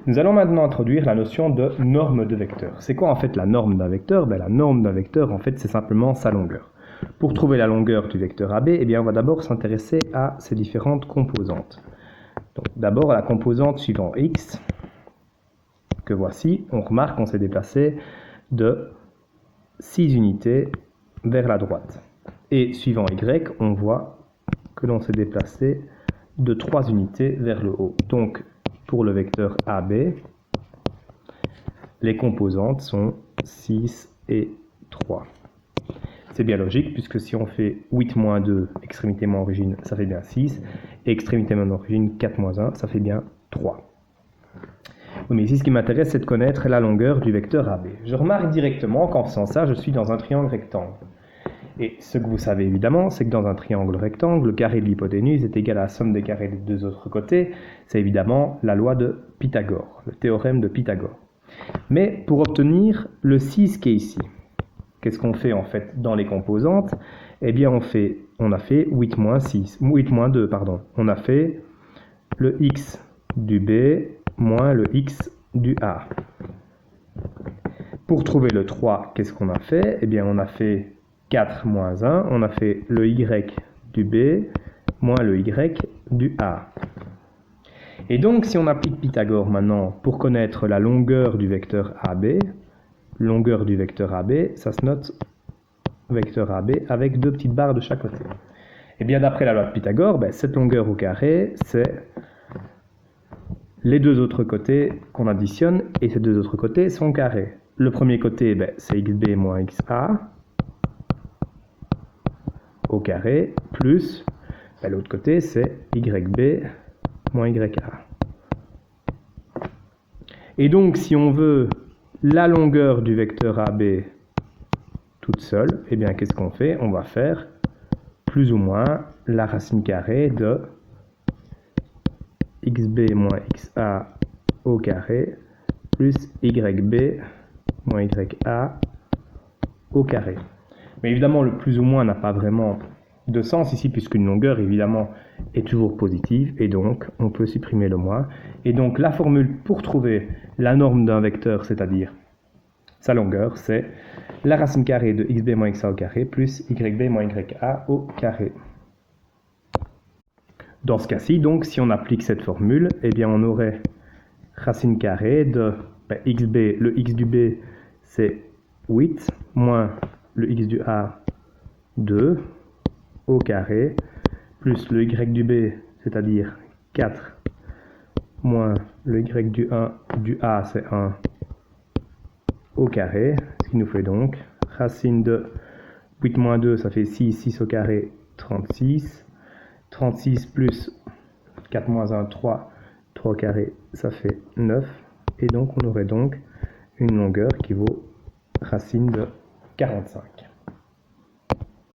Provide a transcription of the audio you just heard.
Nous allons maintenant introduire la notion de norme de vecteur. C'est quoi en fait la norme d'un vecteur? La norme d'un vecteur en fait c'est simplement sa longueur. Pour trouver la longueur du vecteur AB, on va d'abord s'intéresser à ses différentes composantes. Donc d'abord la composante suivant x, que voici, on remarque qu'on s'est déplacé de 6 unités vers la droite. Et suivant y, on voit que l'on s'est déplacé de 3 unités vers le haut. Donc pour le vecteur AB, les composantes sont 6 et 3. C'est bien logique, puisque si on fait 8 moins 2, extrémité moins origine, ça fait bien 6, et extrémité moins origine, 4 moins 1, ça fait bien 3. Oui, mais ici, ce qui m'intéresse, c'est de connaître la longueur du vecteur AB. Je remarque directement qu'en faisant ça, je suis dans un triangle rectangle. Et ce que vous savez évidemment, c'est que dans un triangle rectangle, le carré de l'hypoténuse est égal à la somme des carrés des deux autres côtés. C'est évidemment la loi de Pythagore, le théorème de Pythagore. Mais pour obtenir le 6 qui est ici, qu'est-ce qu'on fait en fait dans les composantes? On a fait 8 moins 2, pardon. On a fait le x du B moins le x du A. Pour trouver le 3, qu'est-ce qu'on a fait? On a fait 4 moins 1, on a fait le y du B moins le y du A. Et donc, si on applique Pythagore maintenant pour connaître la longueur du vecteur AB, ça se note vecteur AB avec deux petites barres de chaque côté. Et bien d'après la loi de Pythagore, cette longueur au carré, c'est les deux autres côtés qu'on additionne, et ces deux autres côtés sont carrés. Le premier côté, c'est xb moins xa au carré, plus l'autre côté, c'est yb moins ya. Et donc, si on veut la longueur du vecteur AB toute seule, qu'est-ce qu'on fait? On va faire plus ou moins la racine carrée de xb moins xa au carré plus yb moins ya au carré. Mais évidemment, le plus ou moins n'a pas vraiment de sens ici, puisqu'une longueur, évidemment, est toujours positive, et donc on peut supprimer le moins. Et donc la formule pour trouver la norme d'un vecteur, c'est-à-dire sa longueur, c'est la racine carrée de xb moins xa au carré plus yb moins ya au carré. Dans ce cas-ci, donc, si on applique cette formule, on aurait racine carrée de xb, le x du b, c'est 8, moins le x du a, 2, au carré, plus le y du b, c'est-à-dire 4, moins le y du a, c'est 1, au carré, ce qui nous fait donc racine de 8 moins 2, ça fait 6, 6 au carré, 36, 36 plus 4 moins 1, 3, 3 au carré, ça fait 9, et donc on aurait donc une longueur qui vaut racine de 45.